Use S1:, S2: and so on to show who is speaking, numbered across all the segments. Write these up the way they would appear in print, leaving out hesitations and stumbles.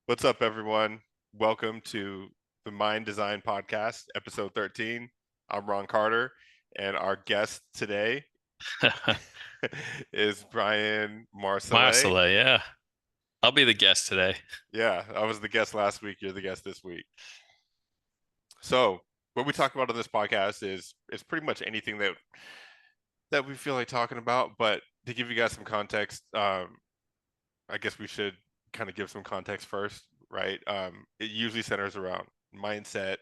S1: What's up, everyone? Welcome to the Mind Design Podcast, episode 13. I'm Ron Carter, and our guest today is Brian Marsolais.
S2: Marsolais, yeah. I'll be the guest today.
S1: Yeah, I was the guest last week. You're the guest this week. So, what we talk about on this podcast is pretty much anything that we feel like talking about. But to give you guys some context, I guess we should kind of give some context first, right? It usually centers around mindset,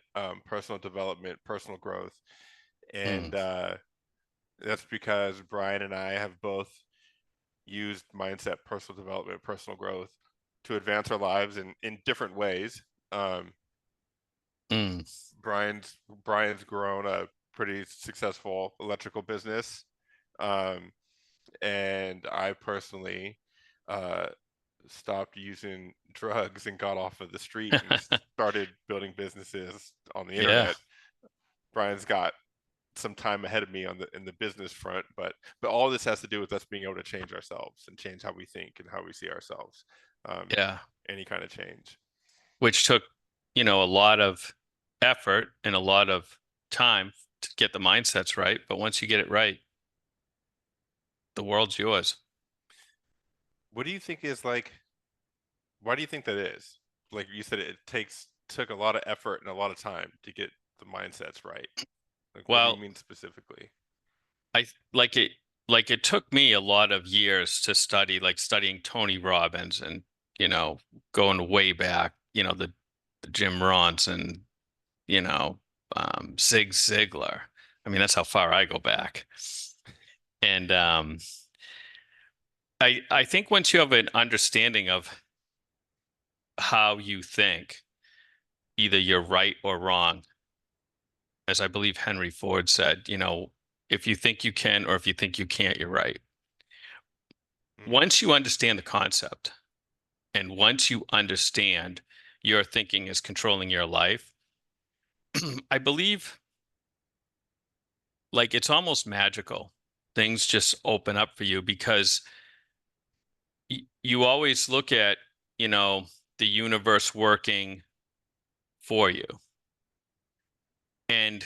S1: personal development, personal growth, and
S2: Mm,
S1: that's because Brian and I have both used mindset, personal development, personal growth to advance our lives in different ways. Um,
S2: mm,
S1: Brian's grown a pretty successful electrical business, um, and I personally uh, stopped using drugs and got off of the street and started building businesses on the
S2: yeah,
S1: internet. Brian's got some time ahead of me on the in the business front, but all this has to do with us being able to change ourselves and change how we think and how we see ourselves. Um,
S2: yeah.
S1: any kind of change.
S2: Which took, a lot of effort and a lot of time to get the mindsets right. But once you get it right, the world's yours.
S1: What do you think is like? Why do you think that is? Like you said, it took a lot of effort and a lot of time to get the mindsets right. Like, what do you
S2: Well,
S1: mean specifically?
S2: I like it took me a lot of years to study, like studying Tony Robbins and, you know, going way back, the Jim Rons and, you know, Zig Ziglar. I mean, that's how far I go back. And I think once you have an understanding of how you think, either you're right or wrong, as I believe Henry Ford said, if you think you can or if you think you can't, you're right.
S1: Mm,
S2: Once you understand the concept and once you understand your thinking is controlling your life, I believe like it's almost magical. Things just open up for you because you always look at, you know, the universe working for you. And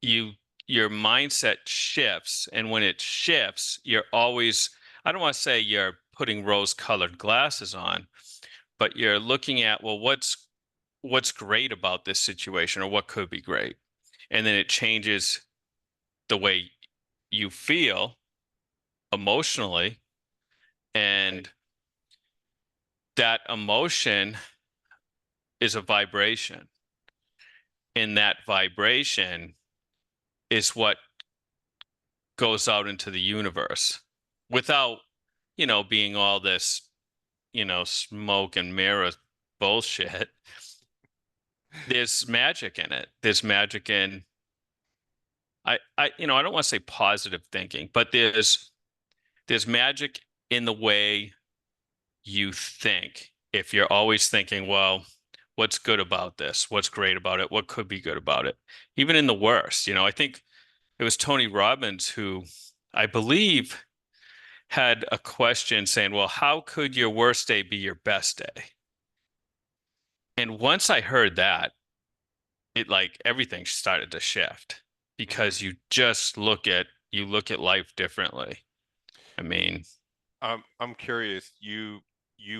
S2: you your mindset shifts. And when it shifts, you're always, I don't want to say you're putting rose-colored glasses on, but you're looking at, well, what's great about this situation or what could be great. And then it changes the way you feel emotionally.
S1: right.
S2: And that emotion is a vibration. And that vibration is what goes out into the universe without, being all this, smoke and mirror bullshit. There's magic in it. There's magic in I don't want to say positive thinking, but there's magic in the way you think. If you're always thinking, well, what's good about this? What's great about it? What could be good about it? Even in the worst, I think it was Tony Robbins who I believe had a question saying, well, how could your worst day be your best day? And once I heard that, it like everything started to shift
S1: Mm.
S2: because you look at life differently. I mean,
S1: I'm curious. You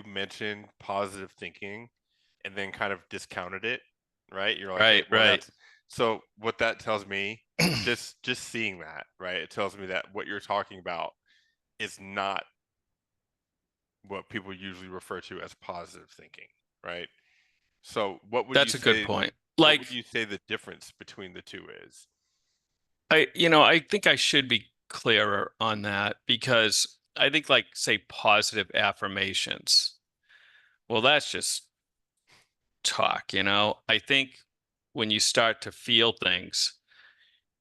S1: mentioned positive thinking, and then kind of discounted it, right? You're like, hey,
S2: right,
S1: well,
S2: right.
S1: that's so. What that tells me, just seeing that, right? It tells me that what you're talking about is not what people usually refer to as positive thinking, right? So,
S2: That's a good point.
S1: what
S2: Like
S1: would you say the difference between the two is?
S2: I think I should be clearer on that because I think like say positive affirmations. Well, that's just talk. I think when you start to feel things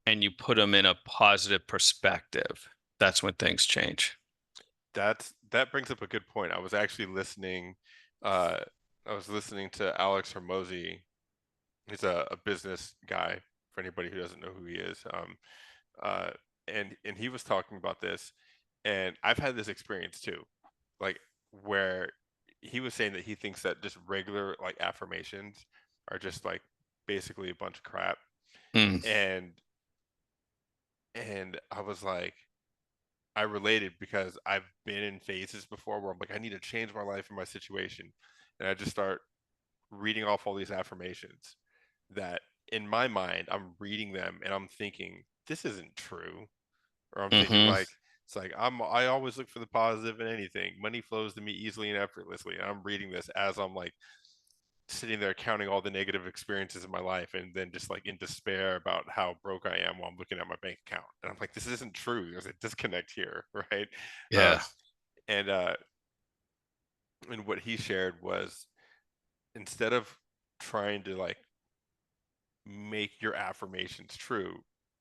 S2: and you put them in a positive perspective, that's when things change.
S1: That brings up a good point. Uh, I was listening to Alex Hermosi. He's a business guy for anybody who doesn't know who he is. Uh, and he was talking about this, and I've had this experience too, like where he was saying that he thinks that just regular like affirmations are just like basically a bunch of crap.
S2: Mm.
S1: And I was like, I related because I've been in phases before where I'm like, I need to change my life and my situation. And I just start reading off all these affirmations that in my mind, I'm reading them and I'm thinking, this isn't true. Or I'm thinking
S2: Mm-hmm.
S1: like, it's like I always look for the positive in anything. Money flows to me easily and effortlessly. And I'm reading this as I'm like sitting there counting all the negative experiences in my life and then just like in despair about how broke I am while I'm looking at my bank account. And I'm like, this isn't true. There's a disconnect here, right?
S2: Yeah.
S1: Um, and uh, and what he shared was instead of trying to like make your affirmations true,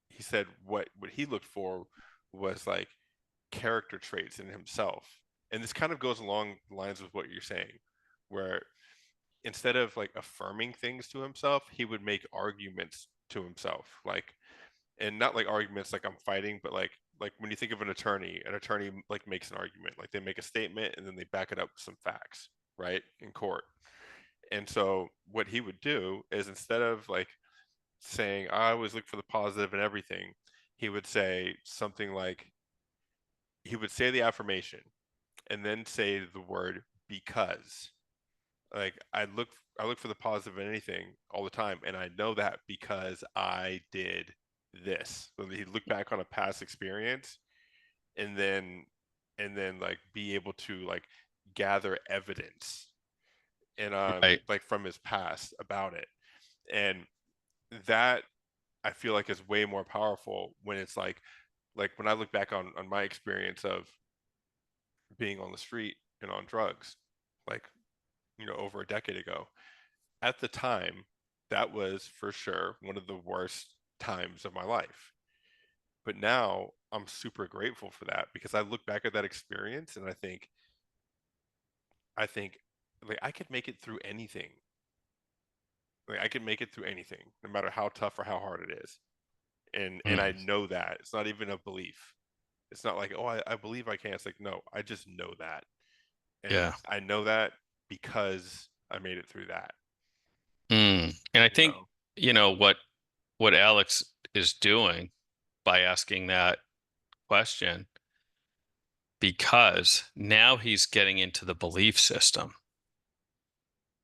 S1: he said what he looked for was like character traits in himself. And this kind of goes along the lines with what you're saying, where instead of like affirming things to himself, he would make arguments to himself. Like, and not like arguments like I'm fighting, but like when you think of an attorney like makes an argument, like they make a statement and then they back it up with some facts, right? In court. And so what he would do is instead of like saying, I always look for the positive in everything, he would say something like, he would say the affirmation and then say the word because. Like I look for the positive in anything all the time, and I know that because I did this. So he look back on a past experience and then like be able to like gather evidence and
S2: Right.
S1: like from his past about it. And that I feel like is way more powerful when it's like when I look back on my experience of being on the street and on drugs, like over a decade ago. At the time, that was for sure one of the worst times of my life. But now I'm super grateful for that because I look back at that experience and I think like I could make it through anything. Like I could make it through anything, no matter how tough or how hard it is. And I
S2: Mm.
S1: know that. It's not even a belief. It's not like, oh, I believe I can. It's like, no, I just know that. And
S2: Yeah.
S1: I know that because I made it through that,
S2: Mm. And I
S1: you
S2: think,
S1: know?
S2: what Alex is doing by asking that question, because now he's getting into the belief system.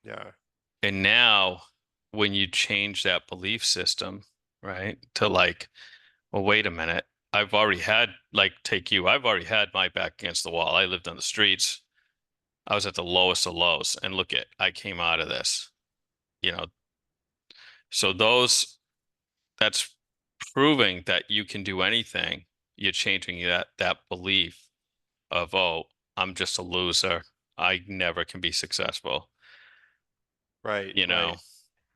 S1: Yeah.
S2: And now when you change that belief system, right, to like, well, wait a minute. I've already had, like, take you, I've already had my back against the wall. I lived on the streets. I was at the lowest of lows. And look at, I came out of this, you know. So that's proving that you can do anything. You're changing that belief of, oh, I'm just a loser. I never can be successful,
S1: Right,
S2: you
S1: right.
S2: know.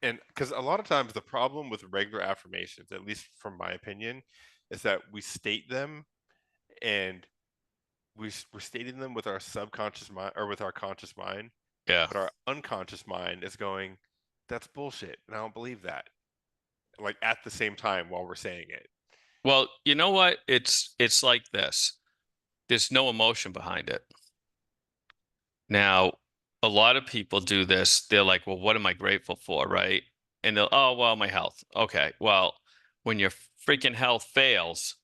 S1: And because a lot of times the problem with regular affirmations, at least from my opinion, is that we state them and we're stating them with our subconscious mind or with our conscious mind,
S2: Yeah.
S1: but our unconscious mind is going, that's bullshit. And I don't believe that. Like at the same time while we're saying it.
S2: Well, you know what? It's like this. There's no emotion behind it. Now, a lot of people do this. They're like, well, what am I grateful for, right? And they'll, oh, well, my health. Okay. Well, when your freaking health fails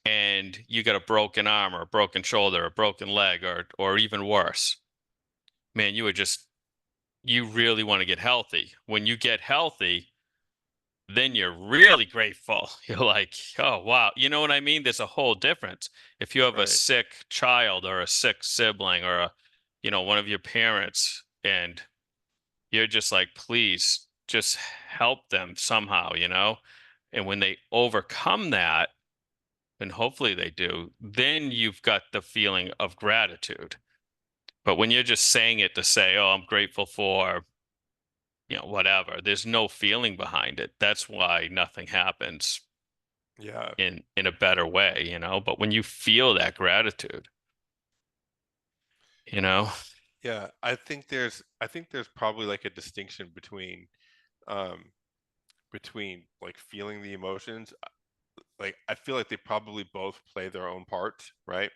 S2: and you got a broken arm or a broken shoulder, or a broken leg, or even worse, man, you really want to get healthy. When you get healthy, then you're really grateful. You're like, oh, wow. You know what I mean? There's a whole difference. If you have a
S1: Right.
S2: sick child or a sick sibling or one of your parents, and you're just like, please just help them somehow. And when they overcome that, and hopefully they do, then you've got the feeling of gratitude. But when you're just saying it to say, oh, I'm grateful for, whatever, there's no feeling behind it. That's why nothing happens
S1: Yeah.
S2: in a better way. But when you feel that gratitude, you know,
S1: Yeah. I think there's probably like a distinction um between like feeling the emotions. Like I feel like they probably both play their own parts, right?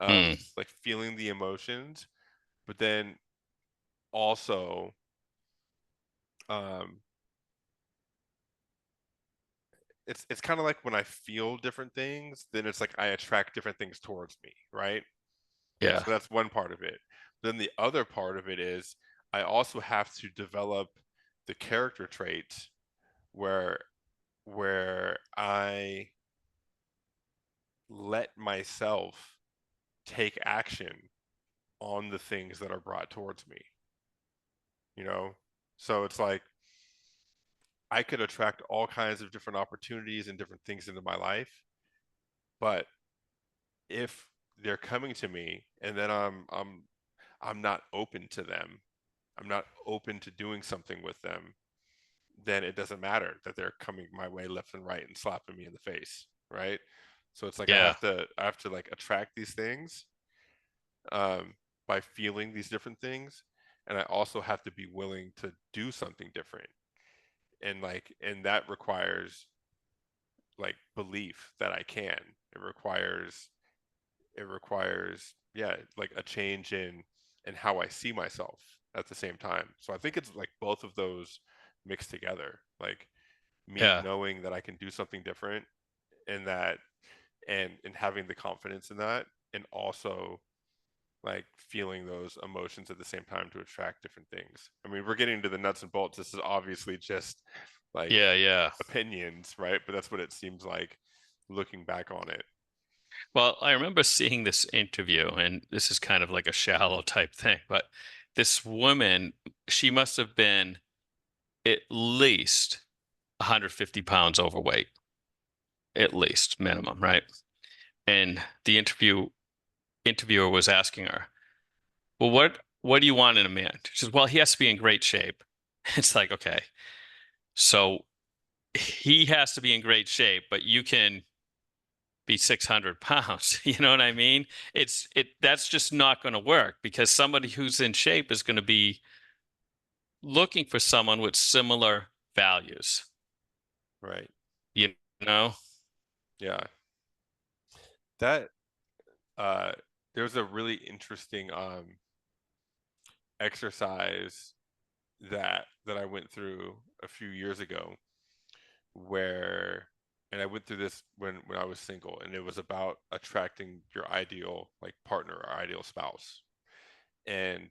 S2: mm,
S1: Like feeling the emotions, but then also um it's kind of like when I feel different things, then it's like I attract different things towards me, right?
S2: Yeah.
S1: So that's one part of it. Then the other part of it is I also have to develop the character traits where I let myself take action on the things that are brought towards me, you know? So it's like I could attract all kinds of different opportunities and different things into my life, but if they're coming to me and then I'm not open to them, I'm not open to doing something with them, then it doesn't matter that they're coming my way left and right and slapping me in the face, right? So it's like
S2: Yeah.
S1: I have to like attract these things um, by feeling these different things, and I also have to be willing to do something different, and that requires like belief that I can. It requires yeah, like a change in how I see myself at the same time. So I think it's like both of those mixed together. Like me
S2: Yeah.
S1: knowing that I can do something different and that and having the confidence in that, and also like feeling those emotions at the same time to attract different things. I mean, we're getting into the nuts and bolts. This is obviously just like
S2: Yeah. Yeah.
S1: opinions, right? But that's what it seems like looking back on it.
S2: Well, I remember seeing this interview, and this is kind of like a shallow type thing, but this woman, she must have been at least 150 pounds overweight, at least minimum, right? And the interviewer was asking her, "Well, what do you want in a man?" She says, "Well, he has to be in great shape." It's like, okay, so he has to be in great shape, but you can be 600 pounds. You know what I mean? That's just not going to work because somebody who's in shape is going to be looking for someone with similar values,
S1: Right.
S2: you know?
S1: Yeah. That uh there's a really interesting exercise that I went through a few years ago where and I went through this when I was single, and it was about attracting your ideal like partner or ideal spouse. And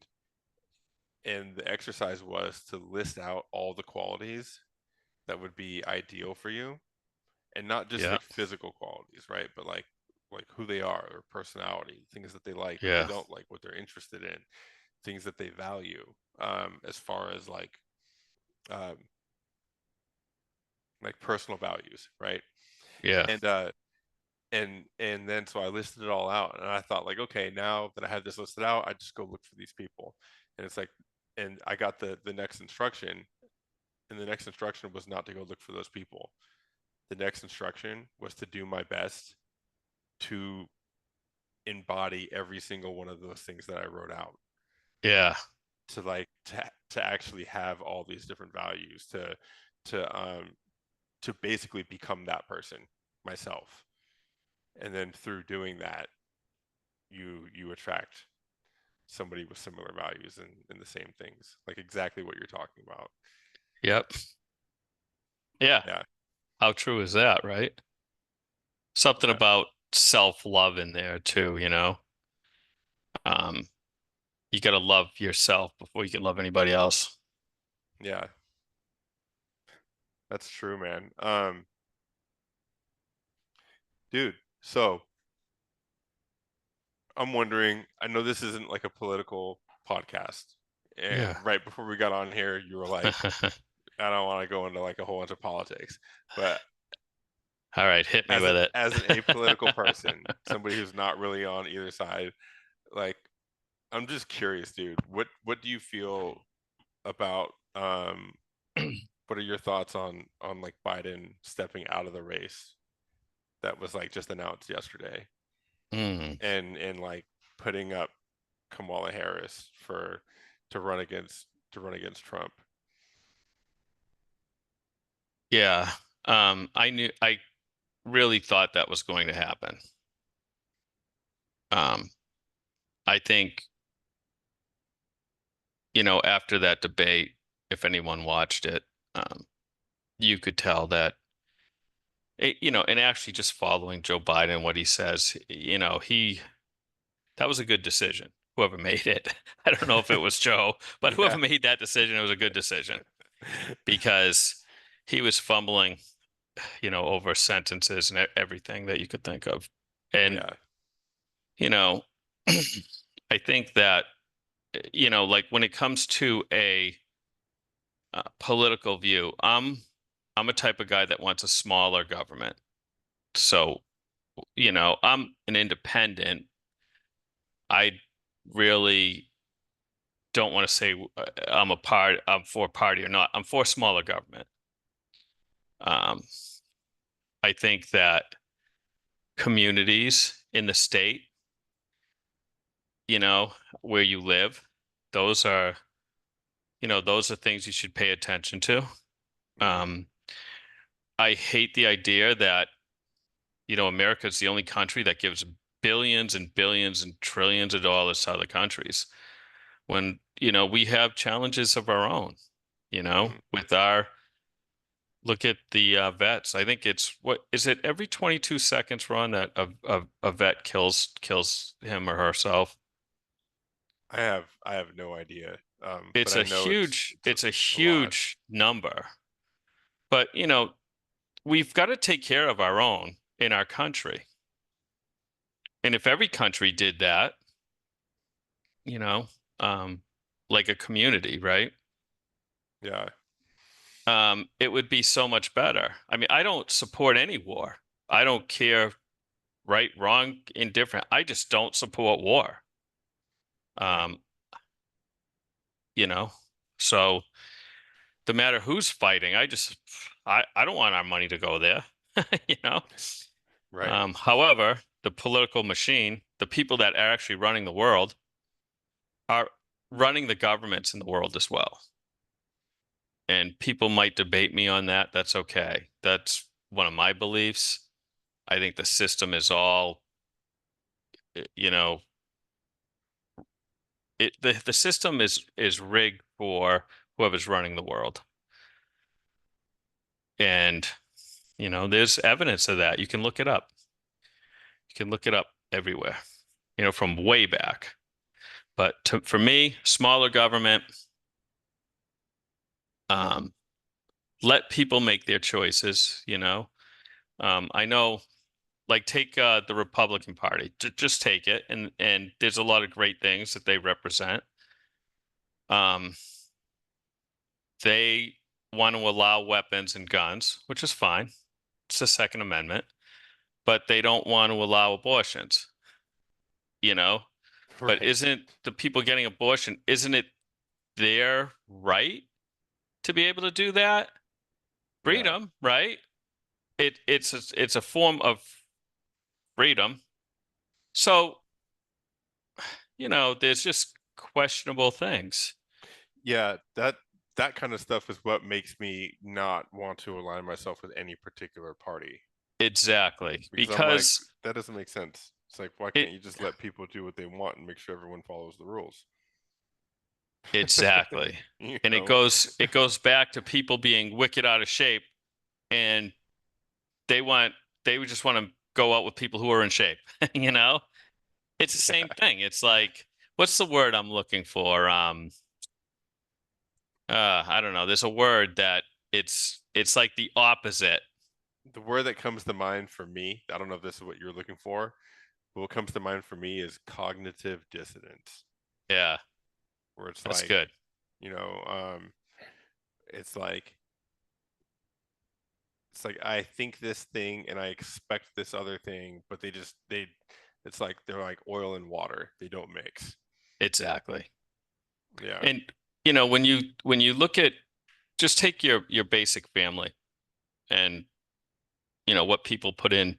S1: the exercise was to list out all the qualities that would be ideal for you, and not just
S2: Yeah,
S1: like physical qualities, right? But like who they are, their personality, things that they like, what they
S2: yeah,
S1: don't like, what they're interested in, things that they value, as far as um, like personal values, right?
S2: yeah,
S1: And and then so I listed it all out, and I thought like, okay, now that I had this listed out, I just go look for these people, and it's like, and I got the next instruction, and the next instruction was not to go look for those people. The next instruction was to do my best to embody every single one of those things that I wrote out,
S2: yeah,
S1: to like to actually have all these different values, to to basically become that person myself. And then through doing that, you attract somebody with similar values and the same things, like exactly what you're talking about.
S2: yep. Yeah.
S1: Yeah,
S2: How true is that, right? Something
S1: yeah,
S2: about self-love in there too, you know? Um, you got to love yourself before you can love anybody else.
S1: yeah, that's true, man. Dude, so I'm wondering, I know this isn't like a political podcast, and
S2: Yeah.
S1: right before we got on here you were like, I don't want to go into like a whole bunch of politics, but
S2: All right, hit me
S1: as
S2: with
S1: as an apolitical person,
S2: it.
S1: somebody who's not really on either side, like I'm just curious, dude. What do you feel about what are your thoughts on like Biden stepping out of the race that was like just announced yesterday,
S2: Mm,
S1: and like putting up Kamala Harris for to run against Trump?
S2: yeah. I really thought that was going to happen. Um, I think after that debate, if anyone watched it, um, you could tell that and actually just following Joe Biden, what he says, that was a good decision. Whoever made it. I don't know if it was Joe, but whoever
S1: Yeah.
S2: made that decision, it was a good decision because he was fumbling, over sentences and everything that you could think of. And,
S1: Yeah.
S2: you know, I think that, like when it comes to a political view, I'm a type of guy that wants a smaller government. So, I'm an independent. I really don't want to say I'm for party or not. I'm for smaller government. Um, I think that communities in the state, you know, where you live, those are, those are things you should pay attention to.
S1: Hmm.
S2: Um, I hate the idea that, America is the only country that gives billions and billions and trillions of dollars to other countries when, we have challenges of our own,
S1: Hmm.
S2: with our look at the vets. I think it's what is it every 22 seconds, Ron, that a vet kills him or herself.
S1: I have no idea. But
S2: It's
S1: I
S2: a
S1: know
S2: huge
S1: it's
S2: it's a
S1: a lot.
S2: huge number. But, we've got to take care of our own in our country. And if every country did that, you know, um, like a community, right?
S1: Yeah.
S2: It would be so much better. I mean, I don't support any war. I don't care right, wrong, indifferent. I just don't support war.
S1: Right.
S2: Um, you know, so no matter who's fighting, I don't want our money to go there, you know.
S1: Right.
S2: However, the political machine, the people that are actually running the world are running the governments in the world as well. And people might debate me on that. That's okay. That's one of my beliefs. I think the system is all, you know, the system is rigged for whoever's running the world. And, there's evidence of that. You can look it up. You can look it up everywhere, from way back. But for me, smaller government, um, let people make their choices. I know, like take the Republican Party, just take it, and there's a lot of great things that they represent. Um, they want to allow weapons and guns, which is fine. It's the Second Amendment, but they don't want to allow abortions, you know? But
S1: Right.
S2: isn't the people getting abortion, isn't it their right to be able to do that?
S1: Yeah.
S2: Freedom, right? It's a form of freedom. So, there's just questionable things.
S1: Yeah. That kind of stuff is what makes me not want to align myself with any particular party
S2: Exactly.
S1: because I'm like,
S2: Because
S1: that doesn't make sense. It's like, why
S2: it
S1: can't you just let people do what they want and make sure everyone follows the rules?
S2: exactly.
S1: You
S2: And it
S1: know?
S2: goes back to people being wicked out of shape and they want they would just want to go out with people who are in shape, you know? It's the same
S1: Yeah.
S2: thing. It's like, what's the word I'm looking for? I don't know. There's a word that it's like the opposite.
S1: The word that comes to mind for me, I don't know if this is what you're looking for, but what comes to mind for me is cognitive dissonance,
S2: Yeah,
S1: where it's
S2: that's
S1: like,
S2: good.
S1: you know, it's like I think this thing and I expect this other thing, but it's like they're like oil and water. They don't mix.
S2: Exactly.
S1: Yeah.
S2: And when you look at just take your basic family and what people put in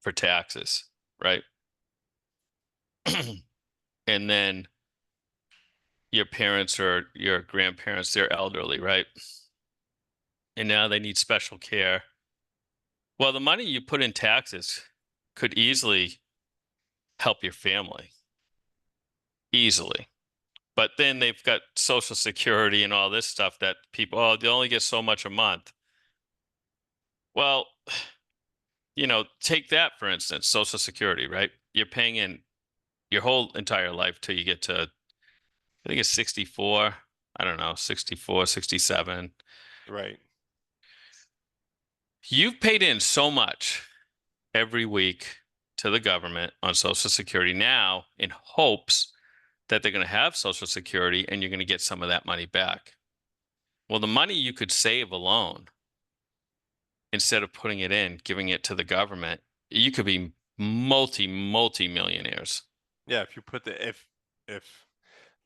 S2: for taxes, right? And then your parents or your grandparents, they're elderly, right? And now they need special care. Well, the money you put in taxes could easily help your family, easily. But then they've got Social Security and all this stuff that people, oh, they only get so much a month. Well, take that for instance, Social Security, right? You're paying in your whole entire life till you get to, I think it's 64. I don't know, 64, 67.
S1: Right.
S2: You've paid in so much every week to the government on Social Security now in hopes that they're going to have Social Security and you're going to get some of that money back. Well, the money you could save alone, instead of putting it in, giving it to the government, you could be multi millionaires.
S1: Yeah, if you put the if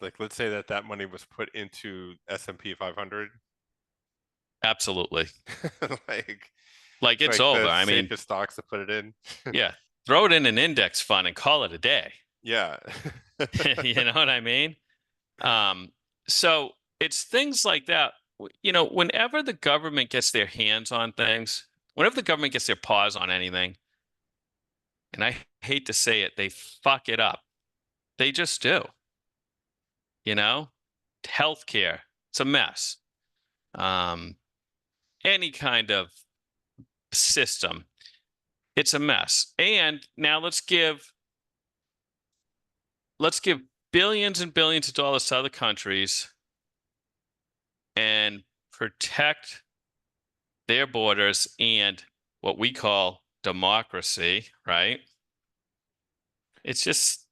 S1: like let's say that money was put into S&P 500,
S2: Absolutely.
S1: like
S2: Like it's
S1: like
S2: over.
S1: the
S2: I mean,
S1: safest stocks to put it in.
S2: yeah, throw it in an index fund and call it a day.
S1: Yeah.
S2: You know what I mean? Um, so it's things like that. Whenever the government gets their hands on things, whenever the government gets their paws on anything, and I hate to say it, they fuck it up. They just do. You know, healthcare, it's a mess. Um, any kind of system, it's a mess. And now let's give billions and billions of dollars to other countries and protect their borders and what we call democracy, right? It's just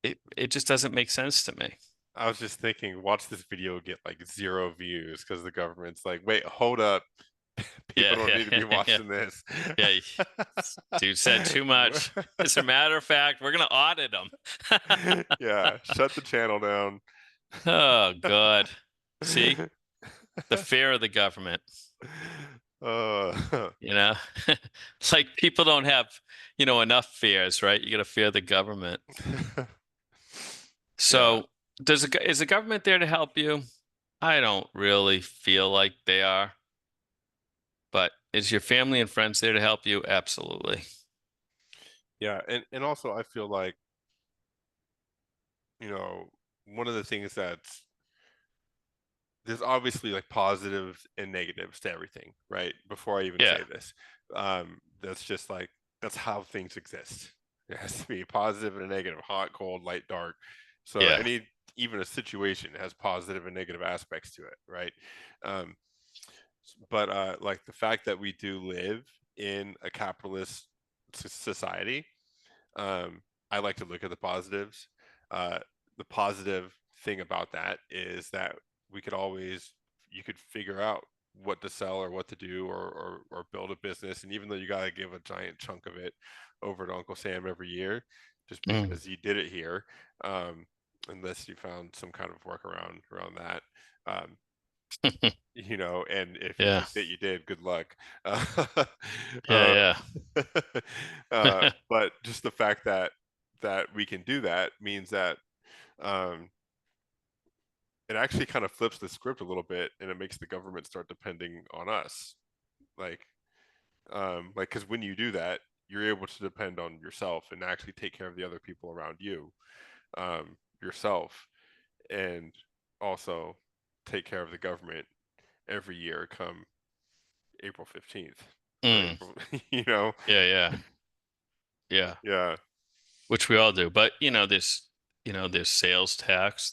S2: it just doesn't make sense to me.
S1: I was just thinking, watch this video get like 0 views because the government's like, wait, hold up. People
S2: Yeah,
S1: don't need to be
S2: yeah, yeah,
S1: watching this.
S2: yeah. Dude said too much. As a matter of fact, we're gonna audit them.
S1: Yeah, shut the channel down.
S2: Oh God. See? The fear of the government.
S1: Uh,
S2: You know? It's like people don't have, enough fears, right? You gotta fear the government.
S1: yeah,
S2: So is the government there to help you? I don't really feel like they are. But is your family and friends there to help you? Absolutely.
S1: yeah, and also I feel like, one of the things that's there's obviously like positives and negatives to everything, right? Before I even
S2: Yeah.
S1: say this, that's just like that's how things exist. It has to be positive and a negative, hot, cold, light, dark. So
S2: Yeah.
S1: even a situation has positive and negative aspects to it, right? Um, but like the fact that we do live in a capitalist society, I like to look at the positives. Uh, the positive thing about that is that we could always you could figure out what to sell or what to do or build a business, and even though you got to give a giant chunk of it over to Uncle Sam every year, just
S2: Mm.
S1: because he did it here, unless you found some kind of workaround around that. Um, and if you
S2: Yeah.
S1: think that you did, good luck. uh,
S2: Yeah.
S1: but just the fact that we can do that means that um, it actually kind of flips the script a little bit, and it makes the government start depending on us. Like, because when you do that, you're able to depend on yourself and actually take care of the other people around you, yourself, and also take care of the government every year come April 15th or
S2: Mm.
S1: April, you know?
S2: Yeah. Yeah.
S1: Yeah.
S2: Which we all do. But there's sales tax.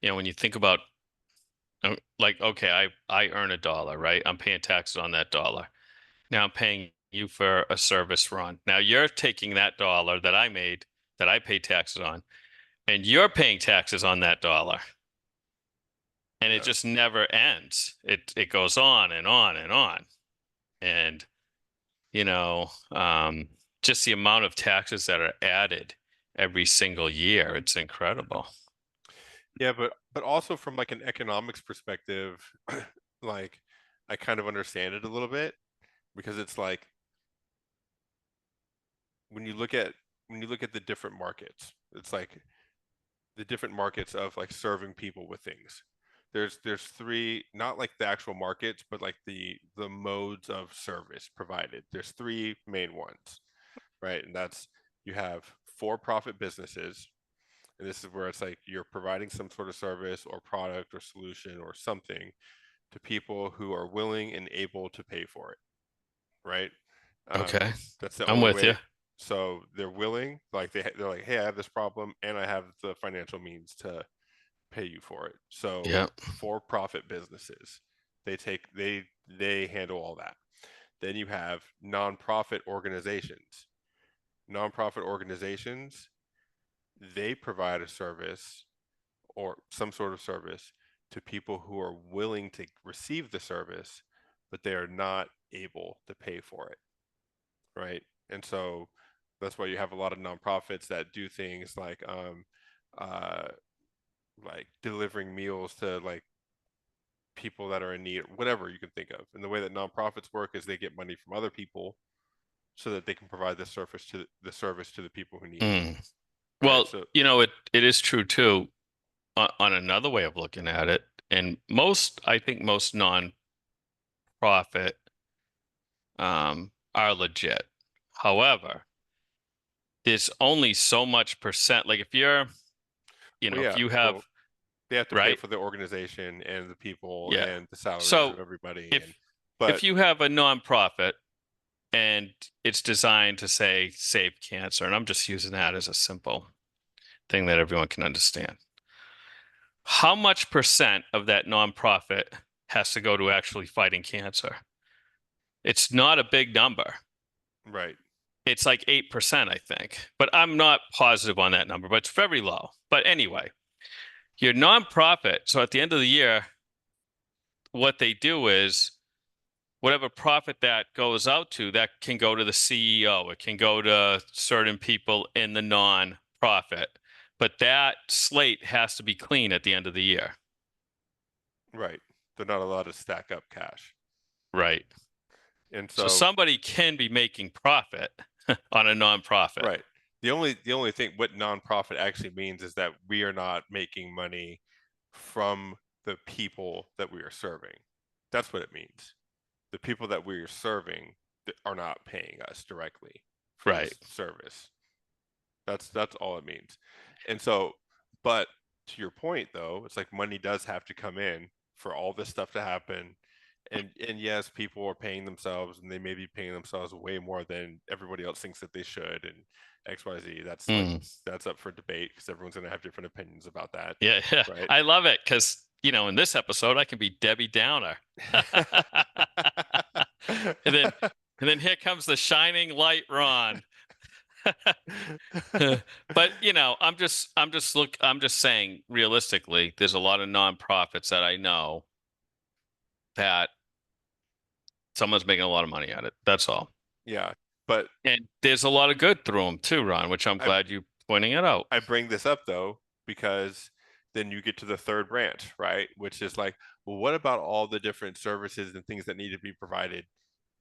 S2: When you think about like, okay, I earn $1, right? I'm paying taxes on that dollar. Now I'm paying you for a service run. Now you're taking that dollar that I made, that I pay taxes on, and you're paying taxes on that dollar. And it
S1: Yeah.
S2: just never ends. It goes on and on and on. And you know, um, just the amount of taxes that are added every single year, it's incredible.
S1: Yeah, but also from like an economics perspective, like I kind of understand it a little bit because it's like when you look at the different markets, it's like the different markets of like serving people with things. There's three, not like the actual markets, but like the modes of service provided. There's three main ones, right? And that's you have for-profit businesses, And this is where it's like you're providing some sort of service or product or solution or something to people who are willing and able to pay for it, right? Um,
S2: Okay.
S1: that's the
S2: I'm
S1: only
S2: with you.
S1: way. So they're willing, like they're like, hey, I have this problem, and I have the financial means to pay you for it. So
S2: Yeah.
S1: for-profit businesses, they handle all that. Then you have nonprofit organizations. Nonprofit organizations, they provide a service or some sort of service to people who are willing to receive the service, but they are not able to pay for it, right? And so that's why you have a lot of nonprofits that do things uh, like delivering meals to like people that are in need, whatever you can think of. And the way that nonprofits work is they get money from other people so that they can provide the service to the people who need it,
S2: Mm.
S1: right?
S2: Well,
S1: So
S2: it is true too. On another way of looking at it, and I think most non-profit are legit. However, there's only so much percent. Like
S1: well,
S2: if
S1: yeah,
S2: you have,
S1: well, they have to pay
S2: right?
S1: for the organization and the people
S2: Yeah.
S1: and the salaries
S2: So
S1: of everybody, and
S2: if
S1: but
S2: if you have a nonprofit and it's designed to say save cancer, and I'm just using that as a simple thing that everyone can understand. How much percent of that nonprofit has to go to actually fighting cancer? It's not a big number.
S1: right,
S2: It's like 8%, I think. But I'm not positive on that number, but it's very low. But anyway, your nonprofit, so at the end of the year, what they do is whatever profit that goes out to, that can go to the CEO. It can go to certain people in the non-profit. But that slate has to be clean at the end of the year.
S1: right. They're not allowed to stack up cash,
S2: Right.
S1: and
S2: So
S1: so
S2: somebody can be making profit on a nonprofit.
S1: right. The only thing what nonprofit actually means is that we are not making money from the people that we are serving. That's what it means. The people that we are serving are not paying us directly for
S2: Right.
S1: this service. That's all it means. And so, but to your point though, it's like money does have to come in for all this stuff to happen. And yes, people are paying themselves and they may be paying themselves way more than everybody else thinks that they should and XYZ. That's like
S2: Mm.
S1: that's up for debate because everyone's gonna have different opinions about that,
S2: Yeah, yeah.
S1: right?
S2: I love it because, in this episode, I can be Debbie Downer. And then and then here comes the shining light, Ron. But I'm just saying realistically, there's a lot of nonprofits that I know that someone's making a lot of money at it. That's all.
S1: Yeah, but
S2: And there's a lot of good through them too, Ron, which I'm
S1: I
S2: glad you pointing it out.
S1: I bring this up though because then you get to the third branch, right? Which is like, well, what about all the different services and things that need to be provided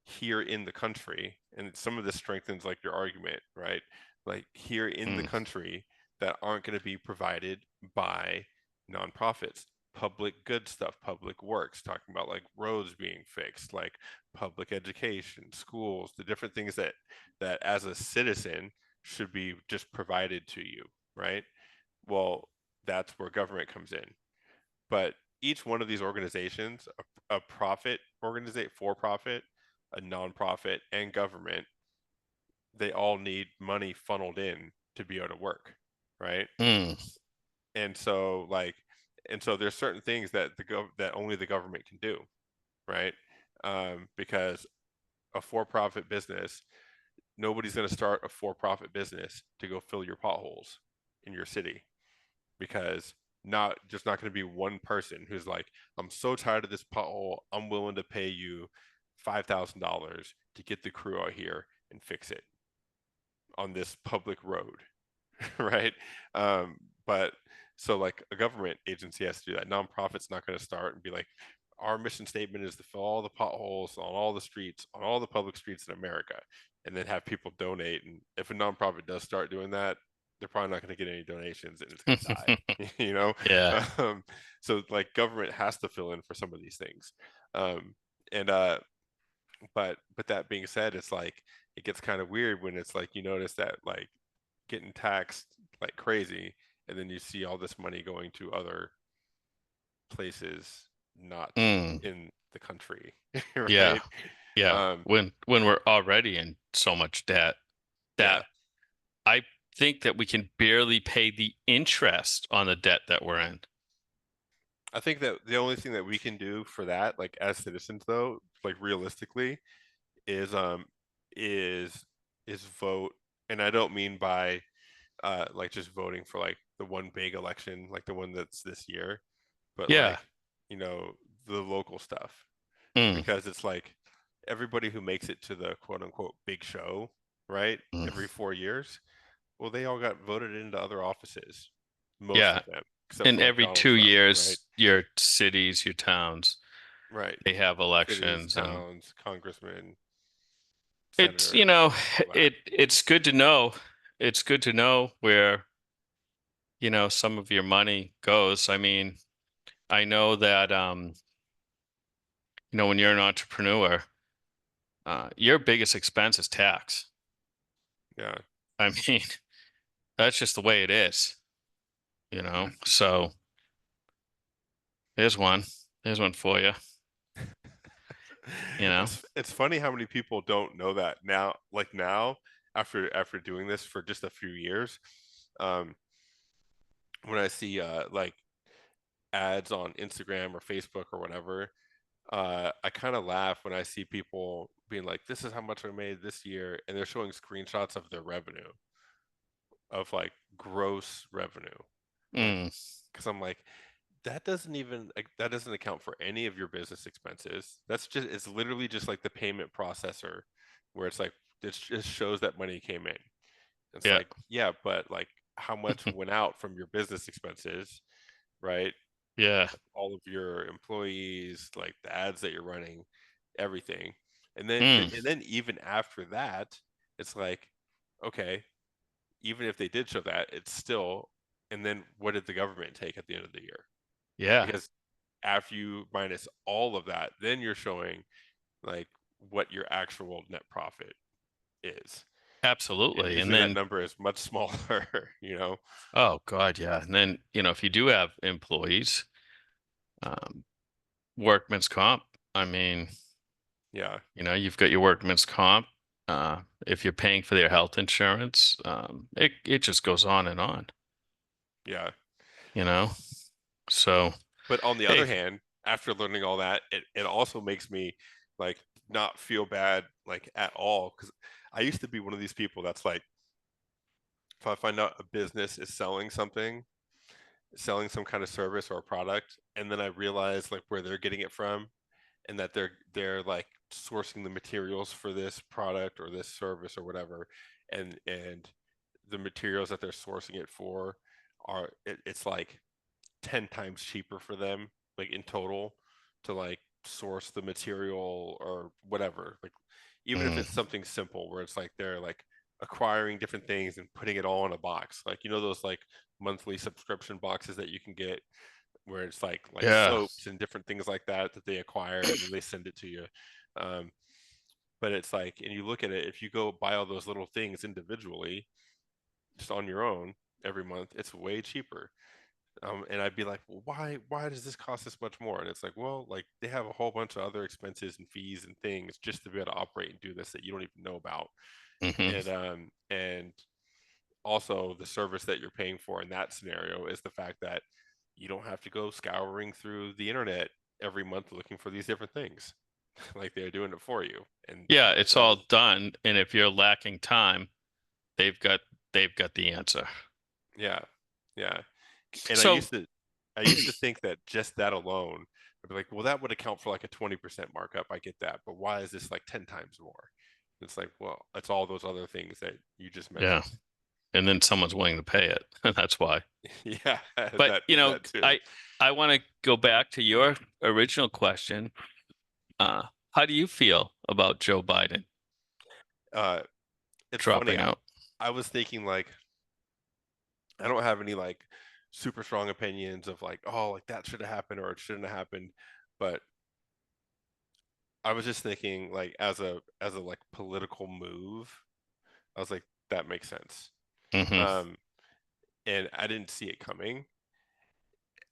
S1: here in the country? And some of this strengthens like your argument, right? Like here in the
S2: Mm,
S1: country that aren't going to be provided by nonprofits. Public good stuff, public works, talking about like roads being fixed, like public education, schools, the different things that as a citizen should be just provided to you, right? Well, that's where government comes in. But each one of these organizations, a profit organization, for profit, a nonprofit, and government, they all need money funneled in to be able to work, right?
S2: mm,
S1: And so like, and so there's certain things that that only the government can do, right? Because a for-profit business, nobody's going to start a for-profit business to go fill your potholes in your city because not going to be one person who's like, I'm so tired of this pothole, I'm willing to pay you $5,000 to get the crew out here and fix it on this public road, right? But so like a government agency has to do that. Nonprofit's not going to start and be like, our mission statement is to fill all the potholes on all the streets, on all the public streets in America, and then have people donate. And if a nonprofit does start doing that, they're probably not going to get any donations and it's going to die, you know?
S2: yeah.
S1: Um, so like government has to fill in for some of these things. And but that being said, it's like it gets kind of weird when it's like you notice that like getting taxed like crazy and then you see all this money going to other places not
S2: Mm,
S1: in the country,
S2: yeah.
S1: right?
S2: Yeah.
S1: Um,
S2: When we're already in so much debt
S1: yeah,
S2: that I think that we can barely pay the interest on the debt that we're in.
S1: I think that the only thing that we can do for that, like as citizens, though, like realistically, is is is vote, and I don't mean by like just voting for like the one big election, like the one that's this year, but
S2: Yeah.
S1: like, you know, the local stuff,
S2: Mm,
S1: because it's like everybody who makes it to the quote unquote big show, right?
S2: mm.
S1: Every 4 years, well, they all got voted into other offices, most
S2: Yeah.
S1: of them, except
S2: And
S1: for like
S2: every
S1: Donald
S2: two
S1: Trump, right?
S2: years, your cities, your towns,
S1: Right.
S2: they have
S1: Cities,
S2: elections and
S1: towns, congressmen,
S2: it's,
S1: senators, all that.
S2: it's good to know. It's good to know where, some of your money goes. I mean, I know that when you're an entrepreneur, your biggest expense is tax.
S1: Yeah.
S2: I mean, that's just the way it is, So there's one. There's one for you, you know.
S1: It's funny how many people don't know that now, like now, after doing this for just a few years. Um, when I see like ads on Instagram or Facebook or whatever, I kind of laugh when I see people being like, "This is how much I made this year," and they're showing screenshots of their revenue, of like gross revenue, like,
S2: Mm,
S1: because I'm like, that doesn't even like that doesn't account for any of your business expenses. It's literally just like the payment processor, where it's like it just shows that money came in. It's
S2: yeah.
S1: like, yeah, but like how much went out from your business expenses, right?
S2: Yeah.
S1: All of your employees, like the ads that you're running, everything. And then
S2: Mm,
S1: even after that, it's like, okay, even if they did show that, it's still, and then what did the government take at the end of the year?
S2: yeah.
S1: Because after you minus all of that, then you're showing like what your actual net profit is. And
S2: Absolutely. And
S1: usually that
S2: then,
S1: number is much smaller, you know?
S2: oh God, yeah. And then, if you do have employees, um, workman's comp, I mean,
S1: Yeah,
S2: you've got your workman's comp. If you're paying for their health insurance, it just goes on and on,
S1: yeah.
S2: you know? So,
S1: But on the other
S2: hey,
S1: hand, after learning all that, it also makes me like not feel bad like at all. Because I used to be one of these people that's like, if I find out a business is selling some kind of service or a product, and then I realize like where they're getting it from, and that they're like sourcing the materials for this product or this service or whatever, and the materials that they're sourcing it for it's like 10 times cheaper for them, like in total, to like source the material or whatever, like even if
S2: mm,
S1: it's something simple where it's like they're like acquiring different things and putting it all in a box, like those like monthly subscription boxes that you can get, where it's like
S2: yeah.
S1: soaps and different things like that that they acquire and then they send it to you. um, but it's like, and you look at it, if you go buy all those little things individually just on your own every month, it's way cheaper. And I'd be like, well, why does this cost this much more? And it's like, well, like they have a whole bunch of other expenses and fees and things just to be able to operate and do this that you don't even know about.
S2: Hmm.
S1: And also the service that you're paying for in that scenario is the fact that you don't have to go scouring through the internet every month looking for these different things. Like they're doing it for you. And
S2: Yeah,
S1: like I
S2: it's
S1: said,
S2: all done. And if you're lacking time, they've got they've got the answer.
S1: yeah, yeah. And
S2: So,
S1: I used to think that just that alone, I'd be like, well, that would account for like a 20% markup. I get that, but why is this like 10 times more? It's like, well, it's all those other things that you just
S2: yeah.
S1: mentioned.
S2: And then someone's willing to pay it. That's why.
S1: Yeah,
S2: But,
S1: that too.
S2: I want to go back to your original question. Uh, how do you feel about Joe Biden
S1: Uh, it's funny.
S2: dropping out?
S1: I was thinking like I don't have any like super strong opinions of like, oh, like that should have happened or it shouldn't have happened, but I was just thinking like as a like political move, I was like that makes sense.
S2: Hmm.
S1: Um, and I didn't see it coming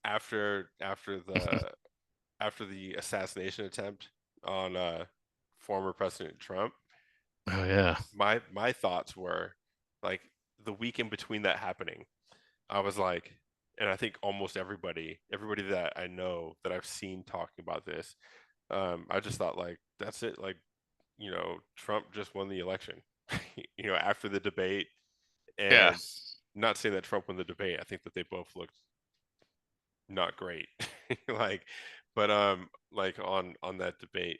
S1: after the assassination attempt on former President Trump.
S2: Oh yeah.
S1: My thoughts were like the week in between that happening, I was like, and I think almost everybody that I know that I've seen talking about this, I just thought like that's it, like Trump just won the election, after the debate,
S2: Yeah.
S1: and not saying that Trump won the debate. I think that they both looked not great, like, but like on that debate,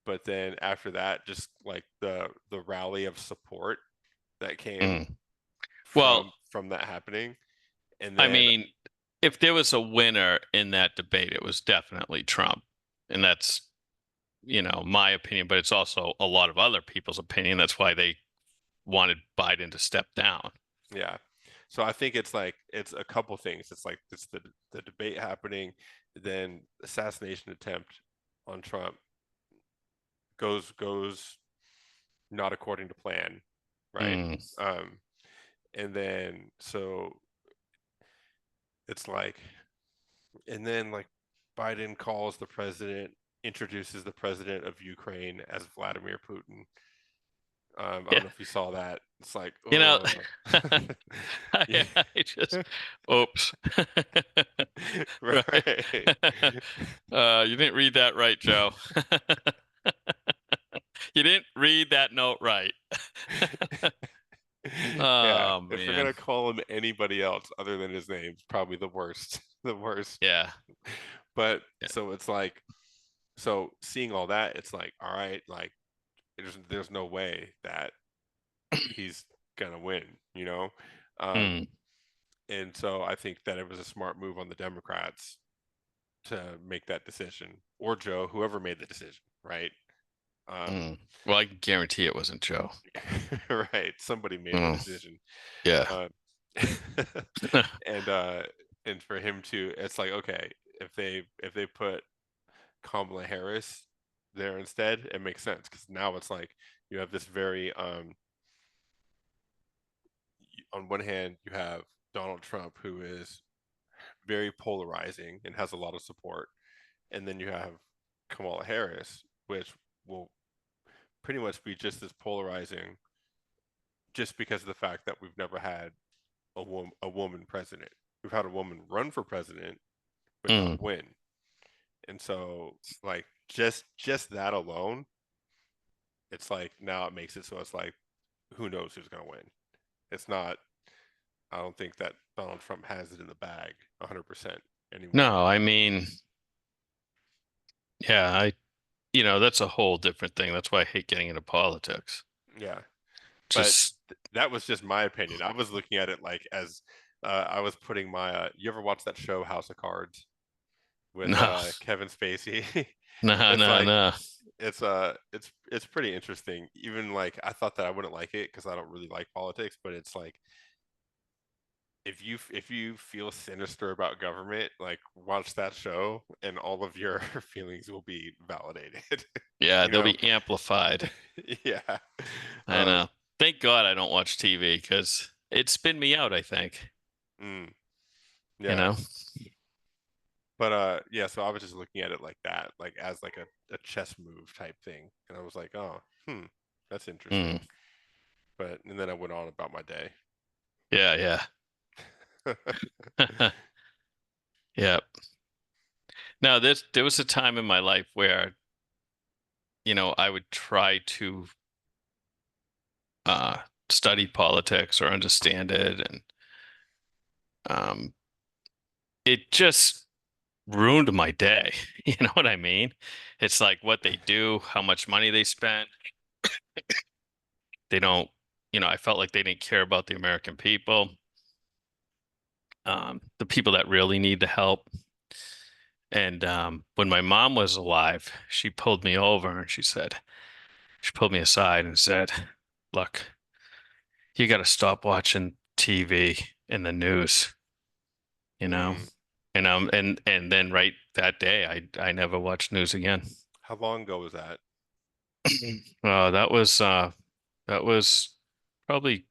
S1: but then after that, just like the rally of support that came
S2: Mm. Well,
S1: from that happening, and
S2: I
S1: then
S2: mean, if there was a winner in that debate, it was definitely Trump. And that's, my opinion, but it's also a lot of other people's opinion. That's why they wanted Biden to step down.
S1: yeah. So I think it's like it's a couple things. It's like it's the debate happening, then assassination attempt on Trump goes not according to plan, right?
S2: Mm.
S1: Um, and then so it's like, and then like Biden calls the president, introduces the president of Ukraine as Vladimir Putin. I
S2: Yeah.
S1: don't know if you saw that. It's like,
S2: You know,
S1: oh, yeah,
S2: I just, oops. Right.
S1: right.
S2: You didn't read that right, Joe. You didn't read that note right.
S1: Yeah,
S2: Oh
S1: if you're
S2: man.
S1: gonna call him anybody else other than his name, it's probably the worst, the worst.
S2: Yeah.
S1: But
S2: Yeah.
S1: so it's like, so seeing all that, it's like, all right, like there's no way that he's gonna win, you know? Um,
S2: Mm,
S1: and so I think that it was a smart move on the Democrats to make that decision, or Joe, whoever made the decision, right? Um,
S2: mm. Well, I can guarantee it wasn't Joe.
S1: right, somebody made the
S2: Mm,
S1: decision.
S2: yeah.
S1: Um, and and for him to, it's like, okay, if they put Kamala Harris there instead, it makes sense because now it's like you have this very on one hand you have Donald Trump, who is very polarizing and has a lot of support, and then you have Kamala Harris, which will pretty much be just as polarizing, just because of the fact that we've never had a woman president. We've had a woman run for president, but not
S2: Mm.
S1: win. And so, like, just that alone, it's like now it makes it so it's like, who knows who's gonna win? It's not. I don't think that Donald Trump has it in the bag 100% anymore.
S2: No, I mean, yeah, that's a whole different thing. That's why I hate getting into politics.
S1: Yeah, but
S2: Just,
S1: that was just my opinion. I was looking at it like as I was putting my. You ever watch that show House of Cards with
S2: no,
S1: Kevin Spacey?
S2: no,
S1: It's
S2: no,
S1: like
S2: no.
S1: it's pretty interesting. Even like I thought that I wouldn't like it because I don't really like politics, but it's like if you feel sinister about government, like watch that show and all of your feelings will be validated.
S2: Yeah,
S1: you
S2: they'll
S1: know?
S2: be amplified.
S1: Yeah.
S2: I
S1: Um,
S2: know. Thank God I don't watch TV because it'd spin me out, I think.
S1: mm,
S2: You
S1: yeah.
S2: know?
S1: But yeah, so I was just looking at it like that, like as like a chess move type thing. And I was like, oh, that's interesting.
S2: Mm.
S1: But and then I went on about my day.
S2: Yeah, yeah. Yeah. Now, there was a time in my life where, I would try to uh study politics or understand it, and um it just ruined my day. You know what I mean? It's like what they do, how much money they spent. They don't, I felt like they didn't care about the American people, the people that really need the help. And when my mom was alive, she pulled me over and she pulled me aside and said, "Look, you got to stop watching TV and the news, you know."
S1: mm.
S2: And then right that day, I never watched news again.
S1: How long ago was that?
S2: That was probably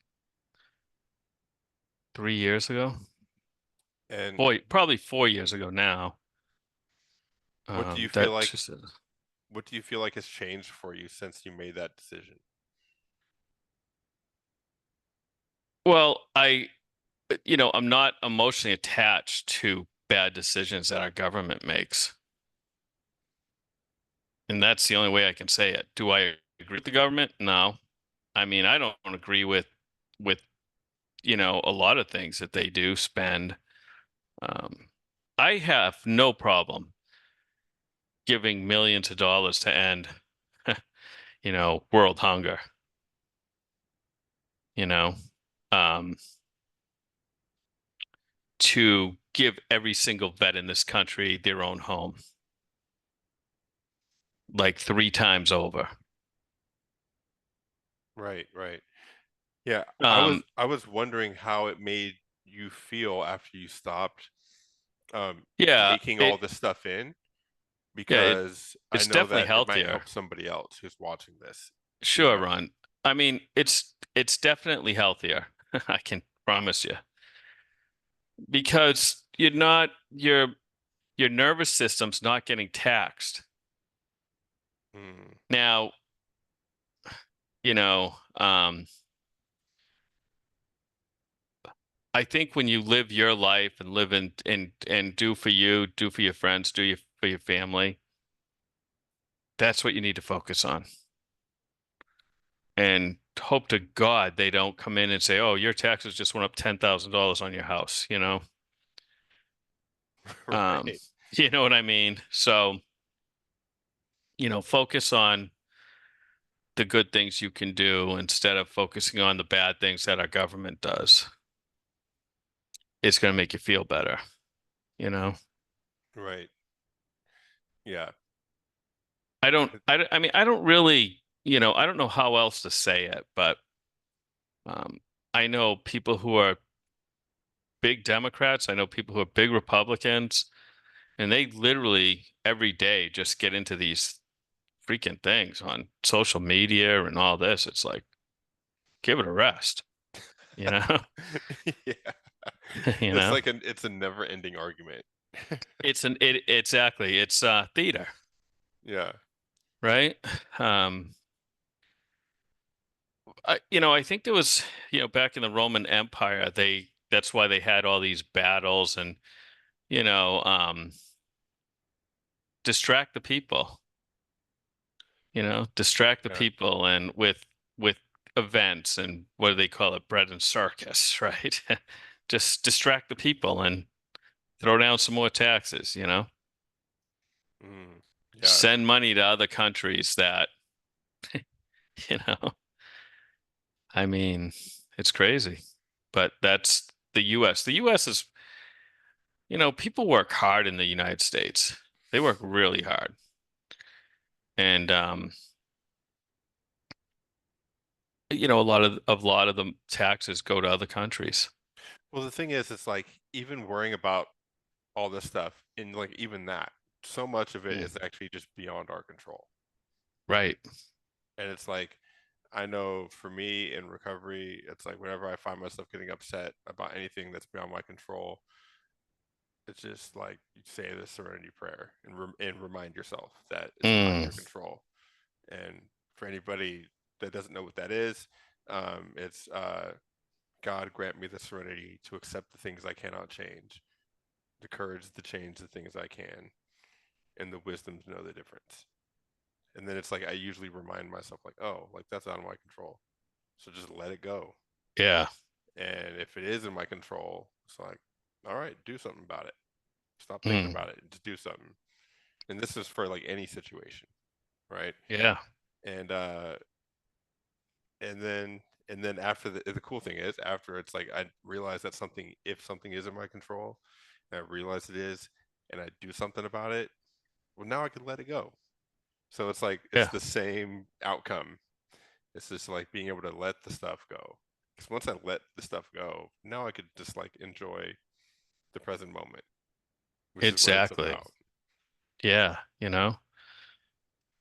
S2: 3 years ago.
S1: And
S2: Boy, probably 4 years ago now.
S1: what do you feel
S2: That
S1: like
S2: just
S1: what do you feel like has changed for you since you made that decision?
S2: well, I'm not emotionally attached to bad decisions that our government makes. And that's the only way I can say it. Do I agree with the government? No. I mean, I don't agree with a lot of things that they do spend. Um, I have no problem giving millions of dollars to end, world hunger, you know, um, to give every single vet in this country their own home, like 3 times over.
S1: Right, right. Yeah,
S2: Um,
S1: I was wondering how it made you feel after you stopped
S2: yeah,
S1: taking all this stuff in,
S2: yeah,
S1: because I
S2: it's
S1: know
S2: definitely
S1: that it might
S2: healthier.
S1: help somebody else who's watching this,
S2: Sure, Ron. I mean, it's definitely healthier. I can promise you because your nervous system's not getting taxed.
S1: Mm,
S2: Now, you know, um, I think when you live your life and live and do for you, do for your friends, for your family, that's what you need to focus on. And hope to God they don't come in and say, "Oh, your taxes just went up $10,000 on your house," you know? Um,
S1: right,
S2: you know what I mean? So, focus on the good things you can do instead of focusing on the bad things that our government does. It's going to make you feel better, you know?
S1: right. Yeah.
S2: I mean, I don't really, I don't know how else to say it, but um, I know people who are big Democrats. I know people who are big Republicans, and they literally every day just get into these freaking things on social media and all this. It's like, give it a rest, you know?
S1: Yeah.
S2: You
S1: It's
S2: know?
S1: like it's a never-ending argument.
S2: Exactly. It's theater,
S1: Yeah.
S2: right? Um, I think there was, back in the Roman Empire, that's why they had all these battles and, you know, um, distract the people, distract the
S1: Yeah.
S2: people and with events and what do they call it? Bread and circus, right? Just distract the people and throw down some more taxes,
S1: Mm, yeah.
S2: send money to other countries that, you know, I mean, it's crazy, but that's the US. The US is, people work hard in the United States. They work really hard. And a lot of the taxes go to other countries.
S1: Well, the thing is, it's like even worrying about all this stuff, and like even that, so much of it
S2: Mm,
S1: is actually just beyond our control.
S2: right.
S1: And it's like, I know for me in recovery, it's like whenever I find myself getting upset about anything that's beyond my control, it's just like you say the serenity prayer and remind yourself that it's not in
S2: Mm,
S1: your control. And for anybody that doesn't know what that is, it's God grant me the serenity to accept the things I cannot change, the courage to change the things I can, and the wisdom to know the difference. And then it's like I usually remind myself, like, oh, like that's out of my control. So just let it go.
S2: yeah.
S1: And if it is in my control, it's like, all right, do something about it. Stop thinking
S2: Mm,
S1: about it. Just do something. And this is for like any situation, right?
S2: yeah.
S1: And and then and then after the cool thing is after it's like I realize that something if something is in my control, and I realize it is, and I do something about it, well now I can let it go. So it's like it's
S2: Yeah.
S1: the same outcome. It's just like being able to let the stuff go. Because once I let the stuff go, now I could just like enjoy the present moment, which is what it's
S2: Exactly.
S1: about.
S2: Yeah,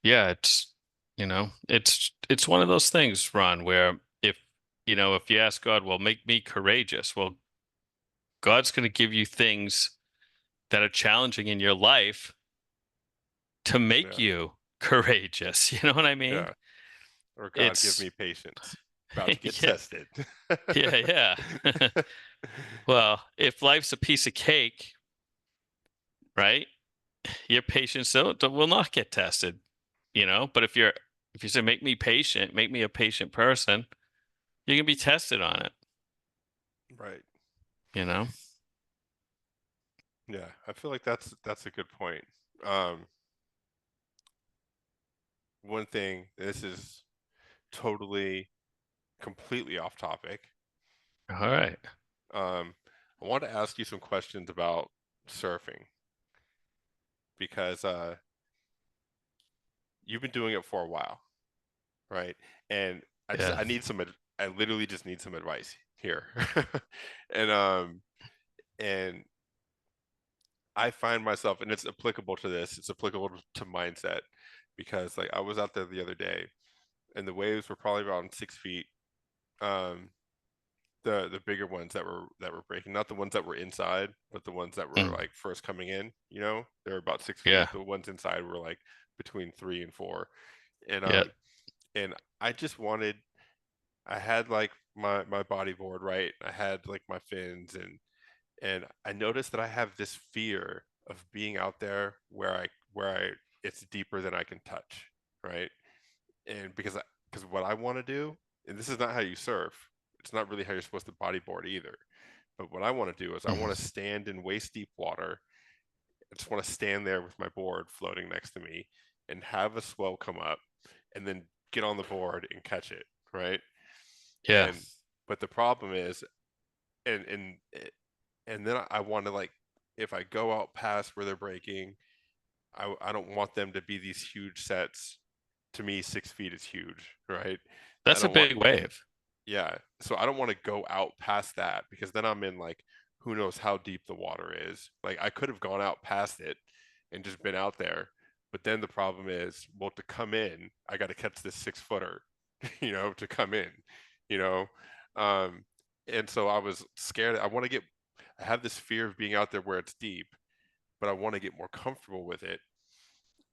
S2: yeah, it's one of those things, Ron, where if you ask God, well, make me courageous. Well, God's going to give you things that are challenging in your life to make
S1: Yeah.
S2: you courageous. You know what I mean?
S1: Yeah. Or God, give
S2: It's
S1: me patience. About to get
S2: yeah,
S1: tested.
S2: yeah. Well, if life's a piece of cake, right? Your patience will not get tested, you know. But if you say make me patient, make me a patient person, you can be tested on it,
S1: Right.
S2: you know.
S1: Yeah. I feel like that's a good point. Um, One thing, this is totally, completely off topic.
S2: All right.
S1: Um, I want to ask you some questions about surfing because you've been doing it for a while, right? And
S2: Yeah.
S1: I literally just need some advice here. And and I find myself, and it's applicable to this, it's applicable to mindset because like I was out there the other day and the waves were probably around 6 feet. Um, the bigger ones that were breaking, not the ones that were inside, but the ones that were
S2: Mm,
S1: like first coming in, they were about 6 feet.
S2: yeah.
S1: The ones inside were like between 3 and 4. And
S2: Yeah.
S1: and I just wanted I had like my bodyboard, right? I had like my fins and I noticed that I have this fear of being out there where I it's deeper than I can touch, right? And because what I want to do, and this is not how you surf, it's not really how you're supposed to bodyboard either. But what I want to do is I want to
S2: Mm,
S1: stand in waist deep water. I just want to stand there with my board floating next to me and have a swell come up and then get on the board and catch it, right?
S2: yeah.
S1: And but the problem is, and then I want to like if I go out past where they're breaking, I don't want them to be these huge sets. To me, 6 feet is huge, right? I
S2: That's a
S1: don't want
S2: big wave.
S1: Yeah. So I don't want to go out past that because then I'm in like who knows how deep the water is. Like I could have gone out past it and just been out there. But then the problem is, well, to come in, I got to catch this 6 footer, to come in, you know. Um, and so I was scared. I have this fear of being out there where it's deep, but I want to get more comfortable with it.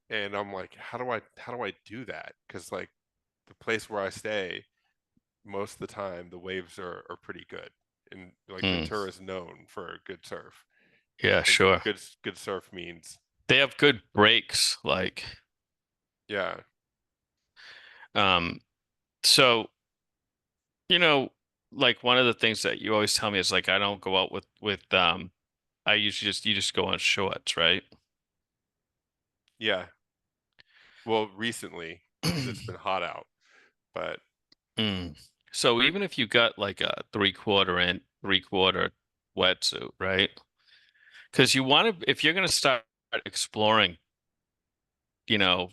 S1: And I'm like, how do I do that? Because like the place where I stay, most of the time the waves are pretty good, and like
S2: Mm,
S1: Ventura is known for a good surf,
S2: yeah,
S1: and
S2: sure.
S1: good surf means
S2: They have good breaks, like
S1: yeah.
S2: um so you know, like one of the things that you always tell me is like I don't go out with I usually just you just go on shorts, right?
S1: Yeah, well, recently because it's been hot out, but
S2: Mm. So even if you got like a three-quarter wetsuit, right? Because you want to, if you're going to start exploring, you know,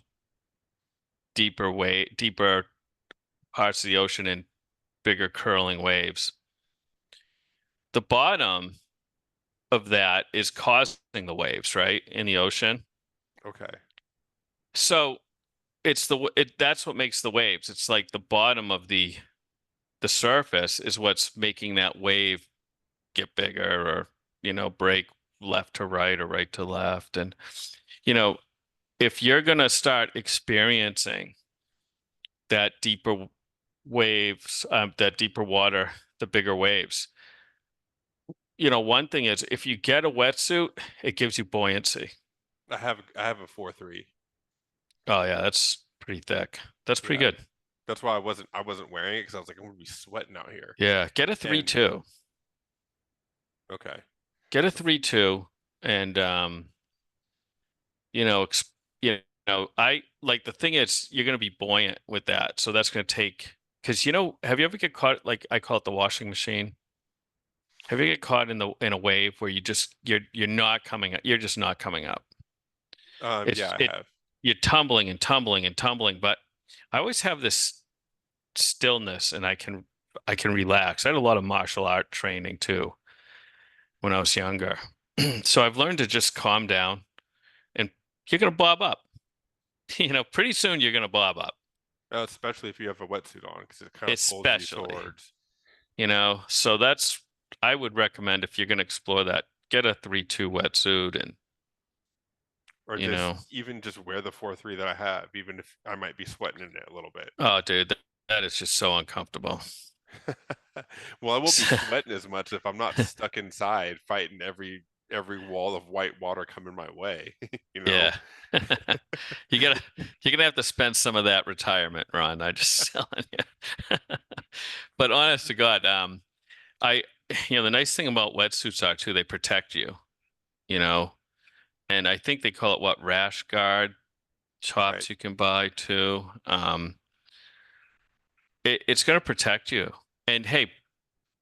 S2: deeper parts of the ocean and bigger curling waves, the bottom of that is causing the waves, right, in the ocean.
S1: okay.
S2: So that's what makes the waves. It's like the bottom of the surface is what's making that wave get bigger or, break left to right or right to left. And, you know, if you're going to start experiencing that deeper waves, that deeper water, the bigger waves, one thing is if you get a wetsuit, it gives you buoyancy.
S1: I have a 4.3.
S2: Oh, yeah, that's pretty thick. That's pretty
S1: Yeah,
S2: good.
S1: that's why I wasn't wearing it because I was like I'm gonna be sweating out here.
S2: Yeah, get a three
S1: And
S2: two.
S1: okay.
S2: Get a
S1: So
S2: 3-2 and you know, ex I like the thing is you're going to be buoyant with that. So that's going to take because have you ever get caught like I call it the washing machine? Have you get caught in a wave where you're not coming up, you're just not coming up.
S1: yeah,
S2: It's
S1: I
S2: it
S1: have.
S2: You're tumbling and tumbling and tumbling, but I always have this stillness and I can relax. I had a lot of martial art training too when I was younger. So I've learned to just calm down and you're going to bob up. Pretty soon you're going to bob up,
S1: Especially if you have a wetsuit on because it kind of pulls you
S2: especially,
S1: towards.
S2: so that's, I would recommend if you're going to explore that, get a 3-2 wetsuit and,
S1: Or
S2: you
S1: just
S2: know,
S1: even just wear the 4-3 that I have, even if I might be sweating in it a little bit.
S2: oh, dude, that is just so uncomfortable.
S1: Well, I won't be sweating as much if I'm not stuck inside fighting every wall of white water coming my way, you know?
S2: Yeah. You gotta you're gonna have to spend some of that retirement, Ron. I just telling you. But honest to God, I the nice thing about wetsuits are too, they protect you, you know, and I think they call it what, rash guard
S1: Right.
S2: tops you can buy too. It's gonna protect you. And hey,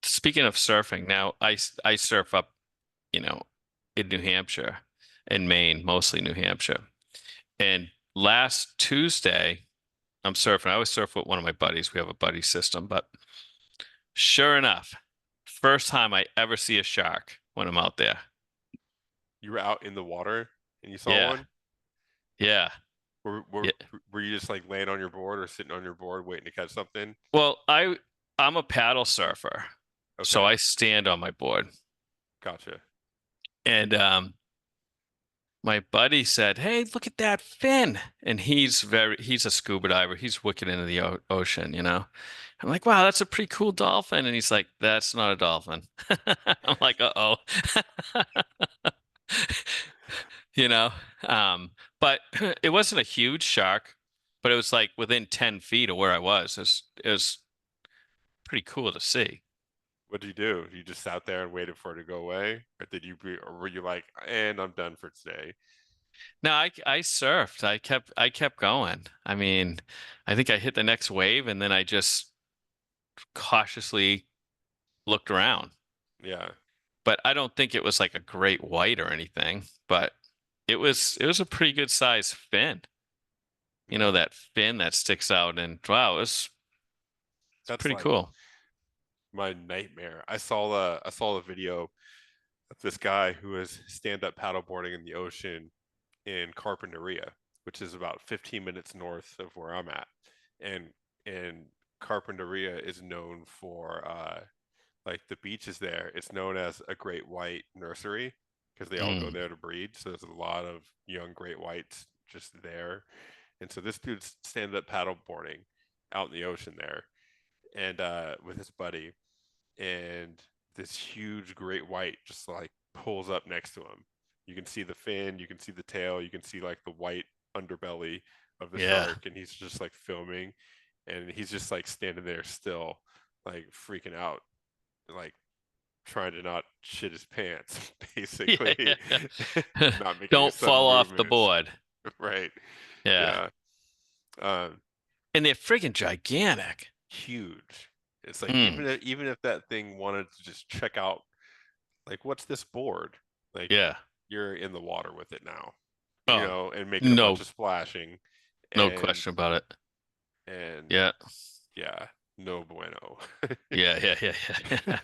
S2: speaking of surfing, now I surf up, you know, in New Hampshire, in Maine, mostly New Hampshire. And last Tuesday, I'm surfing. I always surf with one of my buddies. We have a buddy system, but sure enough, first time I ever see a shark when I'm out there.
S1: You were out in the water and you saw
S2: Yeah,
S1: one?
S2: yeah,
S1: Were, were,
S2: yeah.
S1: were you just like laying on your board or sitting on your board waiting to catch something?
S2: Well, I'm a paddle surfer, so
S1: Okay,
S2: I stand on my board.
S1: gotcha.
S2: And my buddy said, "Hey, look at that fin!" And he's a scuba diver. He's wicked into the o ocean, you know. I'm like, "Wow, that's a pretty cool dolphin." And he's like, "That's not a dolphin." I'm like, "Uh-oh." You know, but it wasn't a huge shark, but it was like within 10 feet of where I was. It was pretty cool to see.
S1: What did you do? You just sat there and waited for it to go away, or were you like, and I'm done for today?
S2: No, I surfed. I kept going. I mean, I think I hit the next wave and then I just cautiously looked around.
S1: Yeah,
S2: But I don't think it was like a great white or anything, but it was a pretty good size fin. You know,
S1: yeah.
S2: that fin that sticks out and wow, it's
S1: That's
S2: pretty
S1: like
S2: cool.
S1: my nightmare. I saw a video of this guy who was stand-up paddleboarding in the ocean in Carpinteria, which is about 15 minutes north of where I'm at. And and Carpinteria is known for like the beaches there. It's known as a great white nursery because they all go
S2: Mm,
S1: there to breed. So there's a lot of young great whites just there. And so this dude's stand-up paddleboarding out in the ocean there and with his buddy and this huge great white just like pulls up next to him. You can see the fin, you can see the tail, you can see like the white underbelly of the
S2: yeah.
S1: shark, and he's just like filming, and he's just like standing there still, like freaking out, like trying to not shit his pants,
S2: Yeah,
S1: basically,
S2: yeah.
S1: not make any
S2: Don't
S1: sudden
S2: fall off the
S1: movements.
S2: board.
S1: Right?
S2: Yeah.
S1: Yeah. Um,
S2: And they're freaking gigantic.
S1: huge. It's like
S2: Mm,
S1: even if that thing wanted to just check out like what's this board? Like
S2: yeah.
S1: you're in the water with it now,
S2: Oh,
S1: and making a bunch
S2: no,
S1: of splashing
S2: no
S1: and
S2: question about it.
S1: and
S2: Yeah.
S1: yeah, no bueno.
S2: Yeah, yeah, yeah, yeah.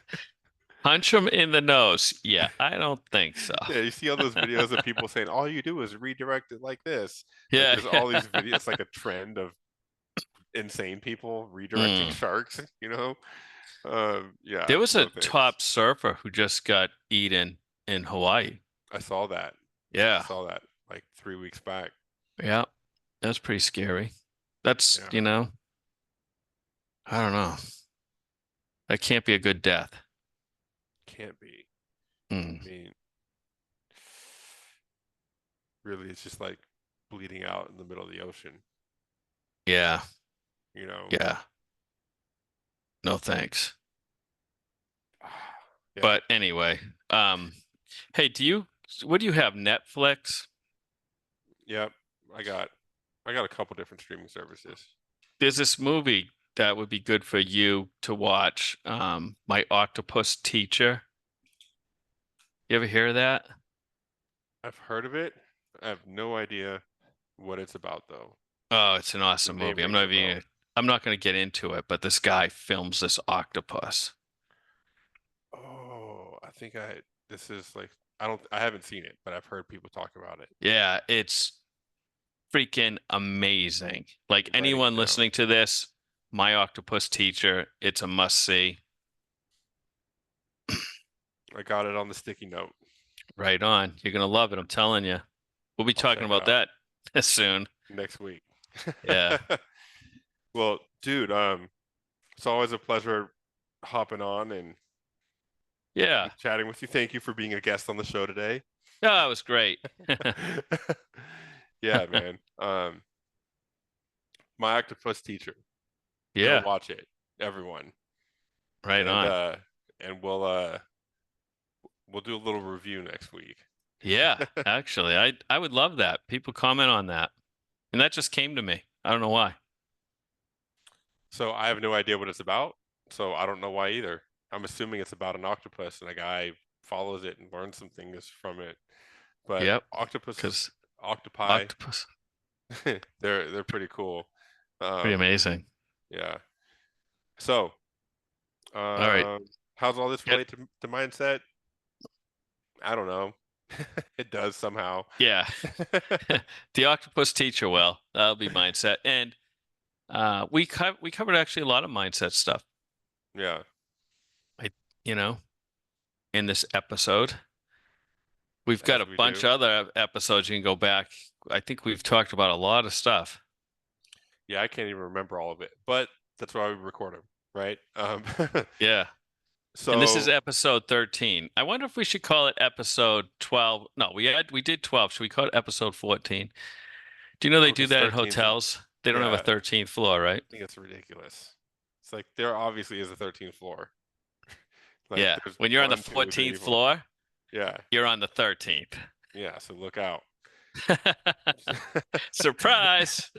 S2: Punch them in the nose. Yeah, I don't think so.
S1: Yeah, you see all those videos of people saying all you do is redirect it like this. Like
S2: Yeah,
S1: there's
S2: yeah.
S1: all these videos, it's like a trend of insane people redirecting
S2: Mm.
S1: sharks, you know? Yeah,
S2: There was a
S1: no thanks.
S2: top surfer who just got eaten in Hawaii.
S1: I saw that. I
S2: Yeah,
S1: saw that like 3 weeks back.
S2: yeah. That's pretty scary. That's,
S1: Yeah,
S2: I don't know. That can't be a good death.
S1: can't be.
S2: Mm.
S1: I mean, really, it's just like bleeding out in the middle of the ocean,
S2: Yeah,
S1: you know?
S2: yeah. No thanks.
S1: Yeah.
S2: But anyway, um, hey, what do you have? Netflix?
S1: Yep. I got I got a couple different streaming services.
S2: There's this movie that would be good for you to watch. My Octopus Teacher. You ever hear of that?
S1: I've heard of it. I have no idea what it's about though.
S2: Oh, it's an
S1: The
S2: awesome
S1: name
S2: movie.
S1: rings a bell.
S2: I'm not going to get into it, but this guy films this octopus.
S1: Oh, I think this is like I haven't seen it, but I've heard people talk about it.
S2: Yeah, it's freaking amazing. Like
S1: Writing it
S2: anyone
S1: down.
S2: listening to this, My Octopus Teacher, it's a must see.
S1: I got it on the sticky note.
S2: Right on. You're gonna love it. I'm telling you. We'll be
S1: I'll
S2: talking
S1: check it
S2: about
S1: out
S2: that soon.
S1: next week.
S2: Yeah.
S1: Well, dude, it's always a pleasure hopping on and
S2: Yeah.
S1: chatting with you. Thank you for being a guest on the show today.
S2: Yeah, it was great.
S1: Yeah, man. My octopus teacher. Go
S2: Yeah.
S1: watch it, everyone.
S2: Right
S1: And
S2: on.
S1: we'll do a little review next week.
S2: Yeah. Actually, I would love that. People comment on that. And that just came to me. I don't know why.
S1: So I have no idea what it's about. So I don't know why either. I'm assuming it's about an octopus and a guy follows it and learns some things from it. But
S2: Yep.
S1: octopuses,
S2: Because
S1: octopi,
S2: octopus.
S1: they're pretty cool.
S2: Pretty
S1: Um,
S2: amazing.
S1: yeah. So,
S2: All right.
S1: how's all this
S2: Get
S1: relate to mindset? I don't know. It does somehow.
S2: yeah. The octopus teacher, well, that'll be mindset. And we covered actually a lot of mindset stuff.
S1: Yeah.
S2: I you know, in this episode. We've got
S1: As
S2: a
S1: we
S2: bunch
S1: do.
S2: of other episodes you can go back. I think we've talked about a lot of stuff.
S1: Yeah, I can't even remember all of it, but that's why we record them, right?
S2: Yeah. And this is
S1: So
S2: episode 13. I wonder if we should call it episode 12. No, we did 12. Should we call it episode 14? Do you know they
S1: no,
S2: do
S1: because
S2: that in
S1: 13's
S2: hotels? They don't have a
S1: yeah,
S2: 13th floor, right?
S1: I think it's ridiculous. It's like there obviously is a 13th floor. Like
S2: Yeah.
S1: there's
S2: When you're on the
S1: one, two, three,
S2: 14th
S1: four.
S2: floor,
S1: Yeah,
S2: you're on the 13th.
S1: yeah. So look out.
S2: Surprise.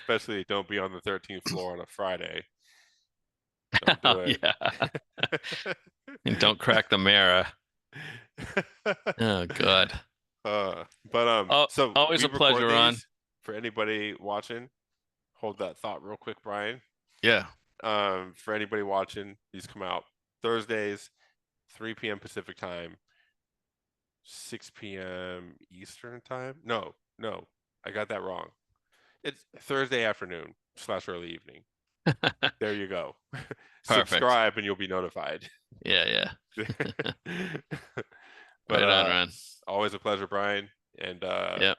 S1: Especially don't be on the 13th floor on a Friday. Don't
S2: Oh,
S1: do it.
S2: yeah. And don't crack the mirror. Oh, God.
S1: But
S2: Oh,
S1: so
S2: always
S1: we
S2: a
S1: record
S2: pleasure, Ron.
S1: these for anybody watching. Hold that thought real quick, Brian.
S2: Yeah.
S1: For anybody watching, these come out Thursdays, 3 p.m. Pacific time, 6 p.m. Eastern time. No, no, I got that wrong. It's Thursday afternoon / early evening. There you go.
S2: Perfect.
S1: Subscribe and you'll be notified.
S2: Yeah,
S1: But
S2: right on, Ron.
S1: always a pleasure, Brian. And
S2: Yeah.